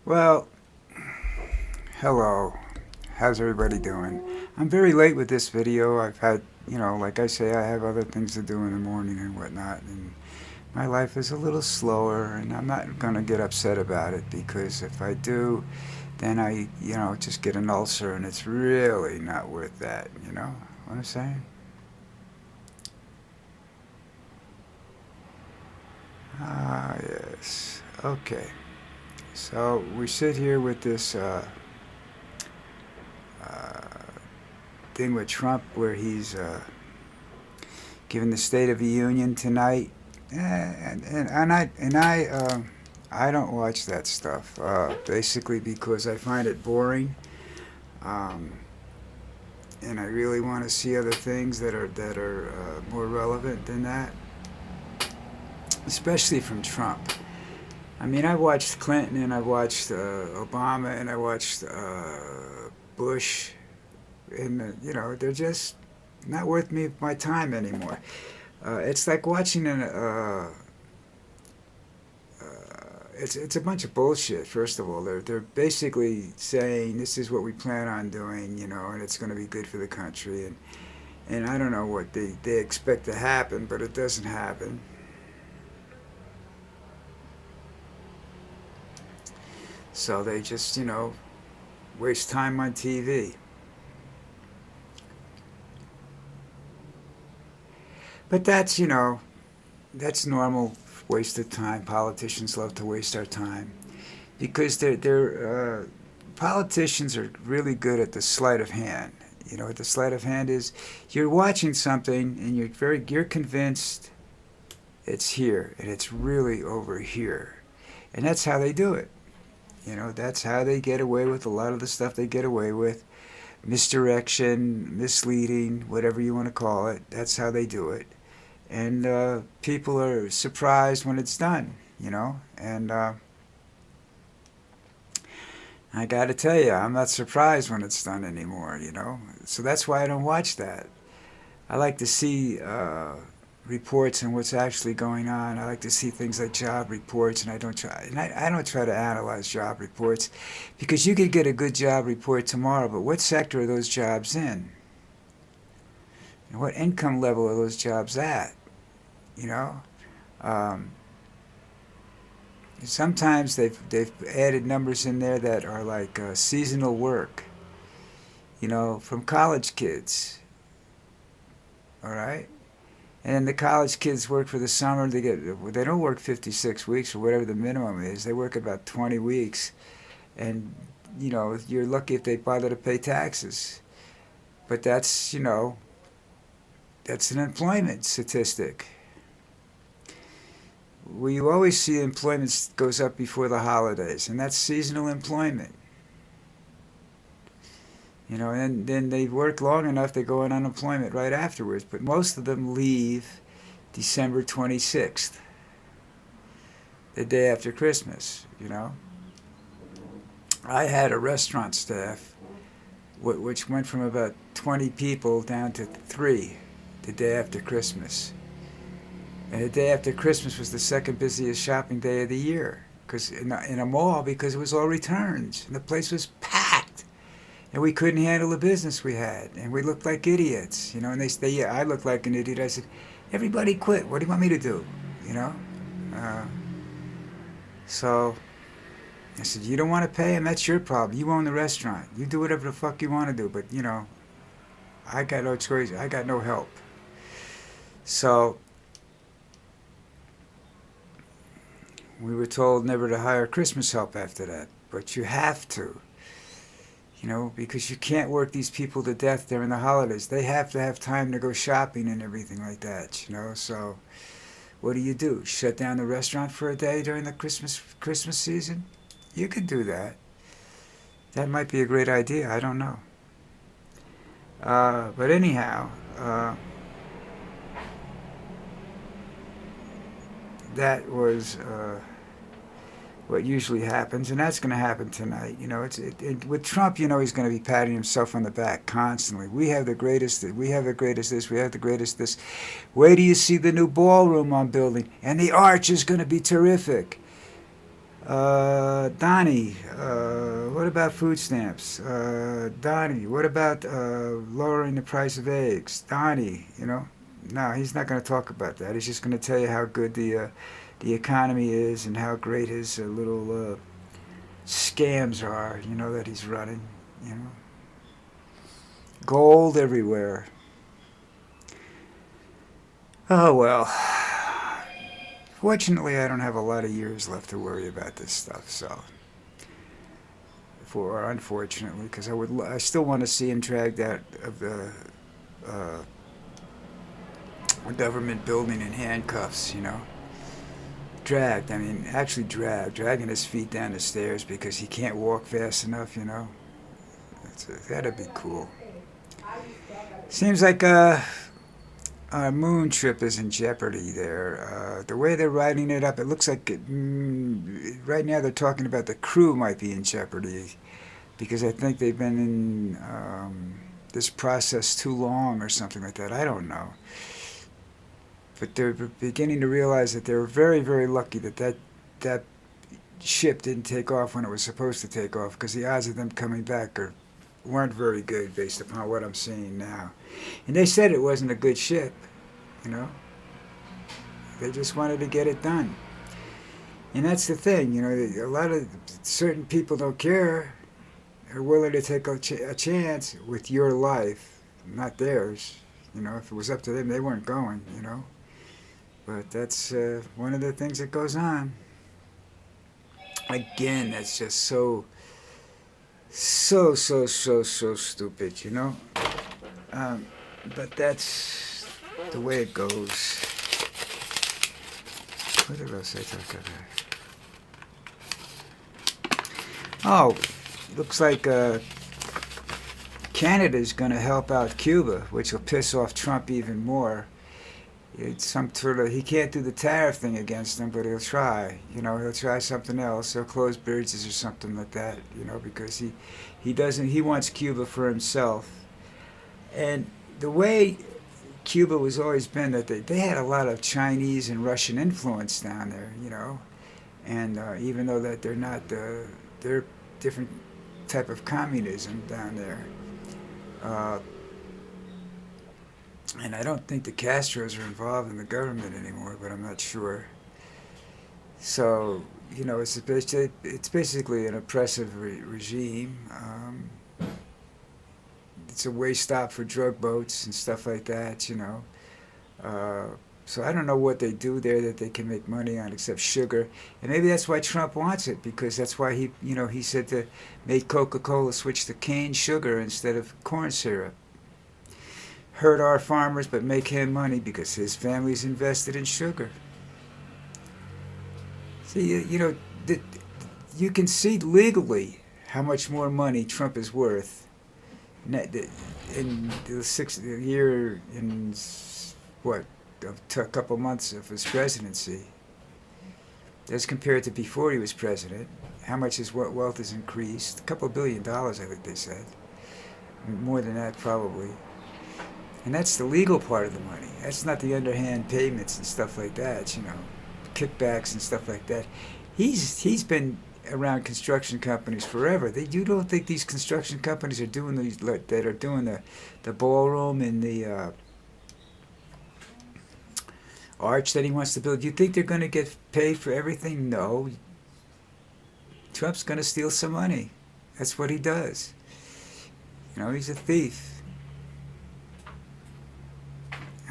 Well, hello. How's everybody doing? I'm very late with this video. I've had, like I say, I have other things to do in the morning and whatnot, and my life is a little slower, and I'm not going to get upset about it because if I do, then I, just get an ulcer, and it's really not worth that, you know what I'm saying? Ah, yes. Okay. So we sit here with this uh, thing with Trump where he's giving the State of the Union tonight, and I don't watch that stuff basically because I find it boring, um, and I really want to see other things that are more relevant than that, especially from Trump. I mean, I watched Clinton and I watched Obama and I watched Bush, and they're just not worth my time anymore. It's like watching it's a bunch of bullshit. First of all, they're basically saying this is what we plan on doing, and it's going to be good for the country, and I don't know what they expect to happen, but it doesn't happen. So they just waste time on TV. But that's normal waste of time. Politicians love to waste our time because they're politicians are really good at the sleight of hand. You know what the sleight of hand is? You're watching something and you're convinced it's here and it's really over here, and that's how they do it. That's how they get away with a lot of the stuff they get away with. Misdirection, misleading, whatever you want to call it. That's how they do it, and people are surprised when it's done. And I got to tell you, I'm not surprised when it's done anymore. So that's why I don't watch that. I like to see reports on what's actually going on. I like to see things like job reports, and I don't try to analyze job reports because you could get a good job report tomorrow, but what sector are those jobs in? And what income level are those jobs at? You know, um, Sometimes they've added numbers in there that are like seasonal work. From college kids. All right. And the college kids work for the summer. They don't work 56 weeks or whatever the minimum is. They work about 20 weeks, and you're lucky if they bother to pay taxes. But that's an employment statistic. Well, you always see employment goes up before the holidays, and that's seasonal employment. And then they work long enough, they go on unemployment right afterwards. But most of them leave December 26th, the day after Christmas. I had a restaurant staff which went from about 20 people down to 3 the day after Christmas. And the day after Christmas was the second busiest shopping day of the year, because in a mall, because it was all returns and the place was packed, and we couldn't handle the business we had, and we looked like idiots. And yeah, I looked like an idiot. I said, everybody quit. What do you want me to do? You know. Uh, so I said, you don't want to pay him? That's your problem. You own the restaurant. You do whatever the fuck you want to do. But I got no choice. I got no help. So we were told never to hire Christmas help after that. But you have to. Because you can't work these people to death during the holidays. They have to have time to go shopping and everything like that. So what do? Shut down the restaurant for a day during the Christmas season? You could do that. That might be a great idea. I don't know. But anyhow, that was what usually happens, and that's going to happen tonight. With Trump, he's going to be patting himself on the back constantly. We have the greatest. We have the greatest this. We have the greatest this. Wait till you see the new ballroom I'm building, and the arch is going to be terrific. Donnie, What about food stamps? Donnie, what about lowering the price of eggs? Donnie, no, he's not going to talk about that. He's just going to tell you how good the economy is and how great his little scams are, that he's running. Gold everywhere. Oh well. Fortunately, I don't have a lot of years left to worry about this stuff. So, unfortunately, because I still want to see him dragged out of the uh, government building in handcuffs. Dragged. I mean, actually dragging his feet down the stairs because he can't walk fast enough. That'd be cool. Seems like our moon trip is in jeopardy there. The way they're writing it up, it looks like right now they're talking about the crew might be in jeopardy because I think they've been in this process too long or something like that. I don't know. But they're beginning to realize that they're very, very lucky that ship didn't take off when it was supposed to take off because the odds of them coming back weren't very good based upon what I'm seeing now. And they said it wasn't a good ship, They just wanted to get it done. And that's the thing, a lot of certain people don't care, are willing to take a chance with your life, not theirs. If it was up to them, they weren't going, But that's one of the things that goes on. Again, that's just so stupid, but that's the way it goes. What else I talk about? Oh, looks like Canada's going to help out Cuba, which will piss off Trump even more. It's some sort of, he can't do the tariff thing against them, but he'll try. He'll try something else. He'll close bridges or something like that. Because he wants Cuba for himself. And the way Cuba was always been that they had a lot of Chinese and Russian influence down there. And even though that they're not they're different type of communism down there. And I don't think the Castros are involved in the government anymore, but I'm not sure. So, it's basically an oppressive regime. It's a way stop for drug boats and stuff like that, So I don't know what they do there that they can make money on except sugar. And maybe that's why Trump wants it, because that's why he said to make Coca-Cola switch to cane sugar instead of corn syrup. Hurt our farmers, but make him money because his family's invested in sugar. See, you can see legally how much more money Trump is worth in the year in a couple months of his presidency, as compared to before he was president. How much his wealth has increased? A couple $1 billion, I think they said. More than that, probably. And that's the legal part of the money. That's not the underhand payments and stuff like that, kickbacks and stuff like that. He's been around construction companies forever. You don't think these construction companies are doing the ballroom and the arch that he wants to build? You think they're going to get paid for everything? No. Trump's going to steal some money. That's what he does. He's a thief.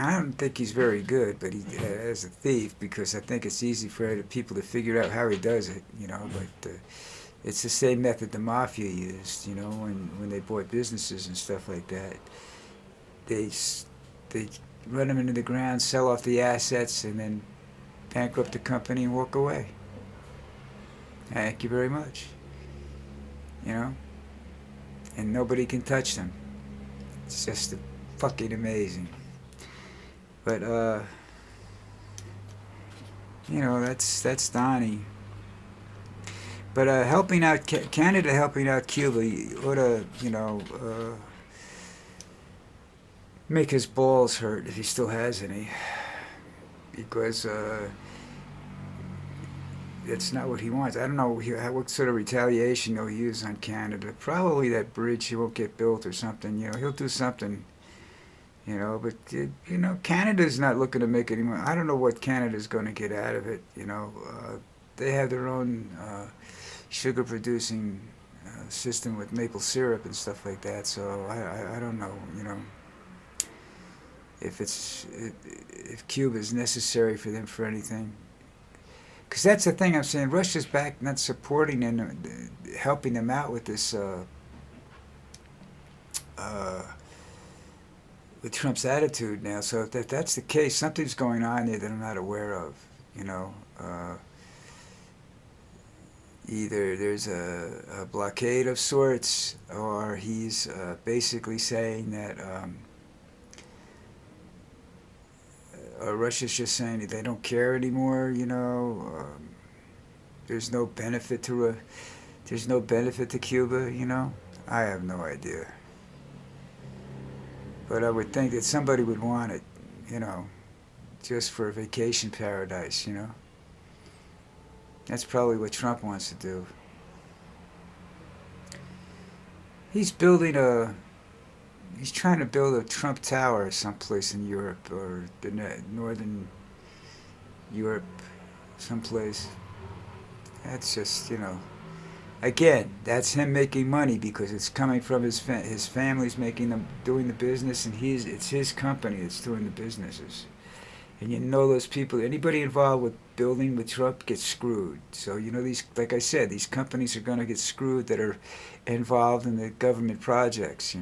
I don't think he's very good, but he as a thief, because I think it's easy for other people to figure out how he does it, but it's the same method the mafia used, when they bought businesses and stuff like that. They run them into the ground, sell off the assets, and then bankrupt the company and walk away. Thank you very much. And nobody can touch them. It's just fucking amazing. But that's Donnie. But helping out Canada, helping out Cuba, ought to make his balls hurt if he still has any, because that's not what he wants. I don't know what sort of retaliation he'll use on Canada. Probably that bridge he won't get built or something. He'll do something. But Canada's not looking to make any money. I don't know what Canada's going to get out of it. They have their own sugar producing system with maple syrup and stuff like that. So I don't know. If Cuba is necessary for them for anything. Because that's the thing I'm saying. Russia's back, not supporting and helping them out with this, with Trump's attitude now. So if that's the case, something's going on there that I'm not aware of. Either there's a blockade of sorts, or he's basically saying that, or Russia's just saying that they don't care anymore. There's no benefit to Cuba. I have no idea. But I would think that somebody would want it, just for a vacation paradise. That's probably what Trump wants to do. He's trying to build a Trump Tower someplace in Europe, or the northern Europe, someplace. That's just, again, that's him making money because it's coming from his family's doing the business, and it's his company that's doing the businesses. And those people, anybody involved with building with Trump gets screwed. So, these, like I said, these companies are going to get screwed that are involved in the government projects,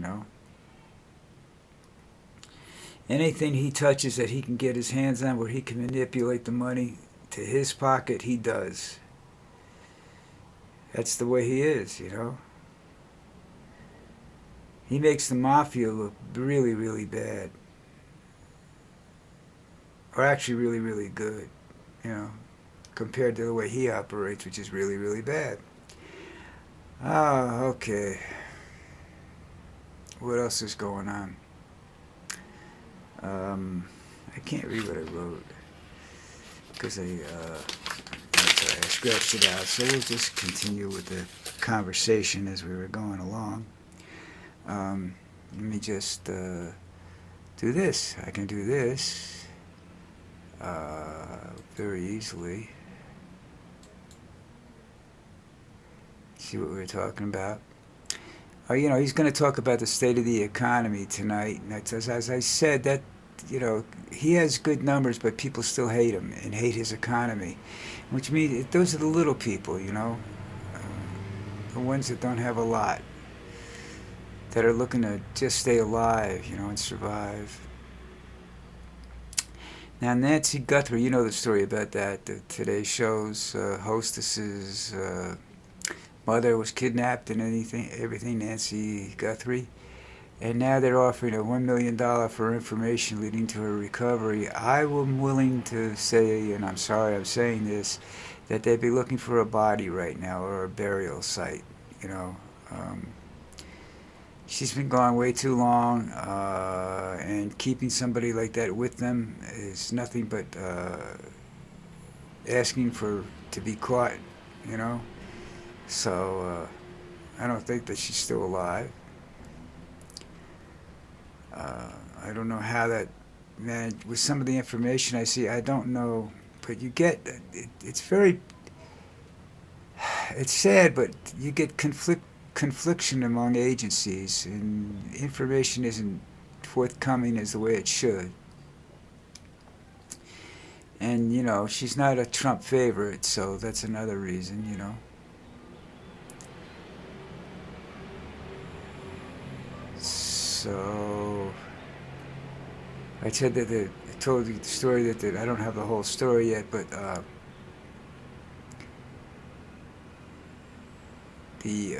Anything he touches that he can get his hands on where he can manipulate the money to his pocket, he does. That's the way he is, He makes the mafia look really, really bad. Or actually really, really good, compared to the way he operates, which is really, really bad. Okay. What else is going on? I can't read what I wrote because I scratched it out. So we'll just continue with the conversation as we were going along. Let me just do this. I can do this very easily. See what we were talking about. He's going to talk about the state of the economy tonight. And that's, as I said, that, he has good numbers, but people still hate him and hate his economy. Which means those are the little people, the ones that don't have a lot, that are looking to just stay alive, and survive. Now, Nancy Guthrie, you know the story about that. The Today Show's hostess's mother was kidnapped and everything, Nancy Guthrie. And now they're offering a $1 million for information leading to her recovery. I am willing to say, and I'm sorry I'm saying this, that they'd be looking for a body right now or a burial site, She's been gone way too long, and keeping somebody like that with them is nothing but asking to be caught, So I don't think that she's still alive. I don't know how that managed. With some of the information I see, I don't know. But you get, it's sad, but you get confliction among agencies, and information isn't forthcoming as the way it should. And, she's not a Trump favorite, so that's another reason, So, I said that I told you the story that I don't have the whole story yet, but the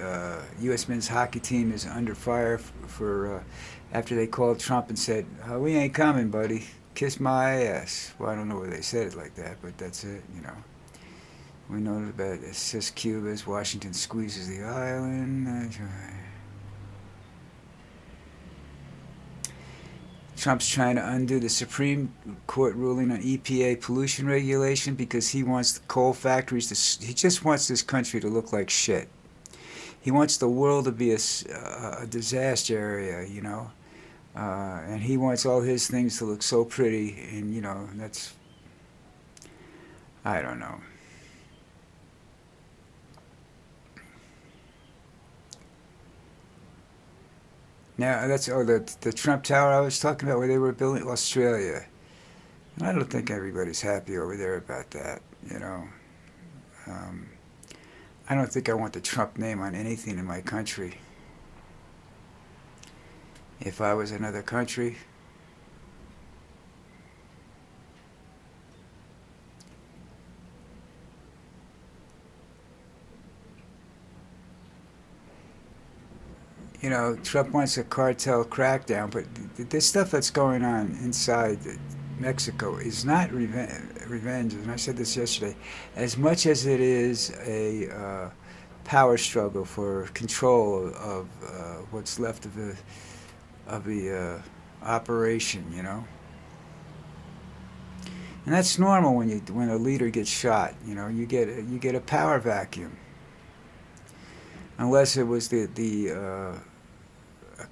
U.S. men's hockey team is under fire for after they called Trump and said, "We ain't coming, buddy. Kiss my ass." Well, I don't know where they said it like that, but that's it, We know about it. Says Cuba as Washington squeezes the island. Trump's trying to undo the Supreme Court ruling on EPA pollution regulation because he wants the coal factories to. He just wants this country to look like shit. He wants the world to be a disaster area, you know. And he wants all his things to look so pretty, and you know, that's, I don't know. Now that's the Trump Tower I was talking about where they were building Australia. And I don't think everybody's happy over there about that, you know. Um, I don't think I want the Trump name on anything in my country. If I was another country, you know, Trump wants a cartel crackdown, but this stuff that's going on inside Mexico is not revenge. And I said this yesterday, as much as it is a power struggle for control of what's left of the operation, you know. And that's normal when a leader gets shot. You know, you get a power vacuum. Unless it was the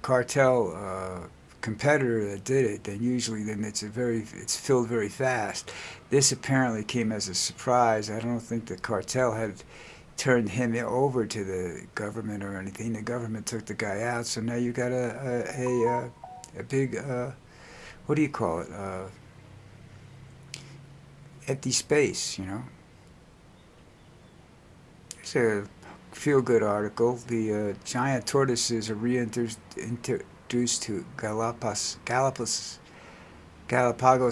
cartel competitor that did it, then usually it's filled very fast. This apparently came as a surprise. I don't think the cartel had turned him over to the government or anything. The government took the guy out, so now you got a big what do you call it? Empty space, you know. It's a feel-good article. The giant tortoises are reintroduced to Galapagos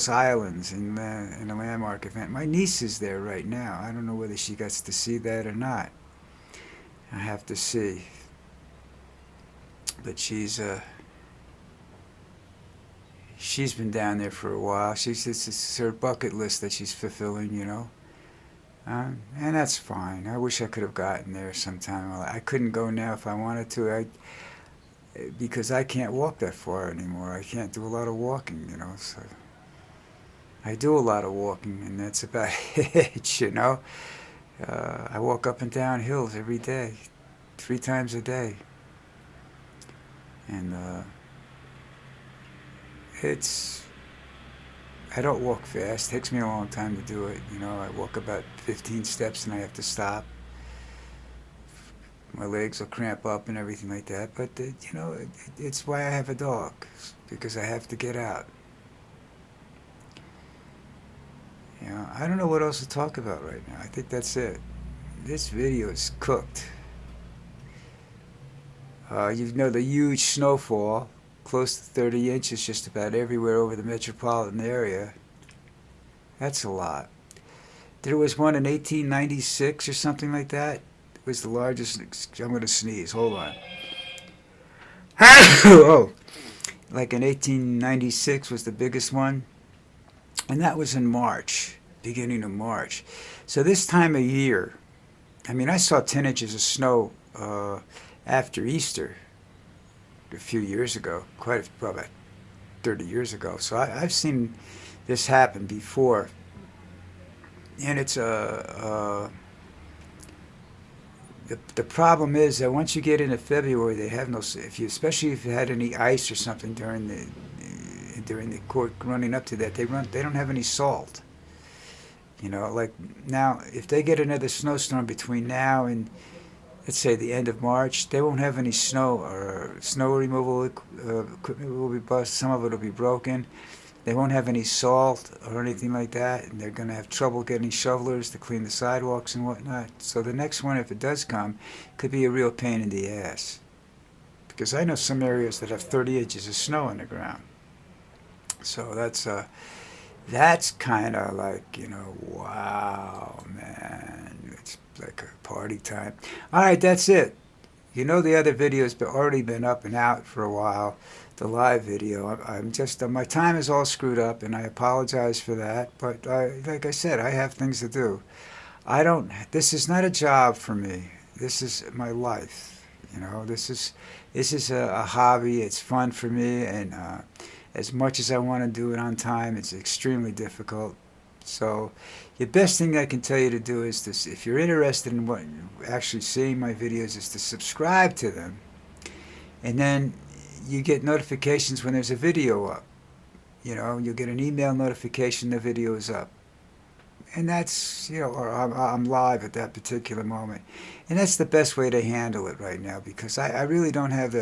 Islands in a landmark event. My niece is there right now. I don't know whether she gets to see that or not. I have to see. But she's been down there for a while. It's her bucket list that she's fulfilling, you know. And that's fine. I wish I could have gotten there sometime. I couldn't go now if I wanted to. Because I can't walk that far anymore. I can't do a lot of walking, you know. So I do a lot of walking, and that's about it, you know. I walk up and down hills every day, 3 times a day, and it's. I don't walk fast. It takes me a long time to do it. You know, I walk about 15 steps and I have to stop. My legs will cramp up and everything like that. But, you know, it's why I have a dog, because I have to get out. You know, I don't know what else to talk about right now. I think that's it. This video is cooked. You know, the huge snowfall, close to 30 inches just about everywhere over the metropolitan area. That's a lot. There was one in 1896 or something like that. It was the largest. I'm going to sneeze. Hold on. Oh, like in 1896 was the biggest one. And that was in March, beginning of March. So this time of year, I mean, I saw 10 inches of snow after Easter a few years ago, probably 30 years ago. So I've seen this happen before, and it's the problem is that once you get into February, they have no. Especially if you had any ice or something during the court running up to that, they don't have any salt. You know, like now, if they get another snowstorm between now and, let's say, the end of March, they won't have any snow, or snow removal equipment will be busted. Some of it will be broken. They won't have any salt or anything like that, and they're going to have trouble getting shovelers to clean the sidewalks and whatnot. So the next one, if it does come, could be a real pain in the ass. Because I know some areas that have 30 inches of snow on the ground. So that's kind of like, you know, wow, man. It's like a party time. All right, that's it. You know, the other video's already been up and out for a while, the live video. I'm just, my time is all screwed up, and I apologize for that. But like I said, I have things to do. This is not a job for me. This is my life. You know, this is a hobby. It's fun for me, and as much as I want to do it on time, it's extremely difficult. So the best thing I can tell you to do is this: if you're interested in what actually seeing my videos, is to subscribe to them, and then you get notifications when there's a video up. You'll get an email notification the video is up. And that's, or I'm live at that particular moment. And that's the best way to handle it right now, because I really don't have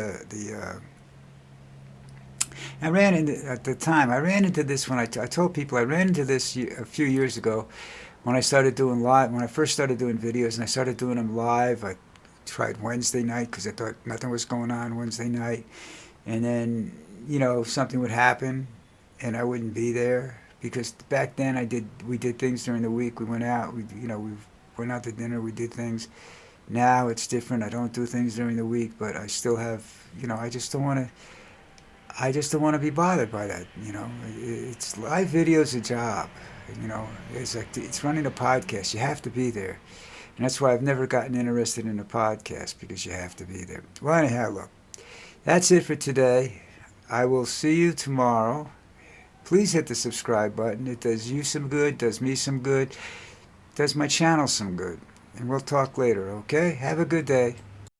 I ran into, at the time, I ran into this when I told people I ran into this a few years ago when I started doing live, when I first started doing videos and I started doing them live. I tried Wednesday night because I thought nothing was going on Wednesday night. And then, something would happen and I wouldn't be there. Because back then we did things during the week. We went out, we went out to dinner, we did things. Now it's different. I don't do things during the week, but I still have, I just don't want to be bothered by that. It's live video's a job. It's like it's running a podcast. You have to be there, and that's why I've never gotten interested in a podcast, because you have to be there. Well, anyhow, look, that's it for today. I will see you tomorrow. Please hit the subscribe button. It does you some good, does me some good, does my channel some good. And we'll talk later, okay? Have a good day.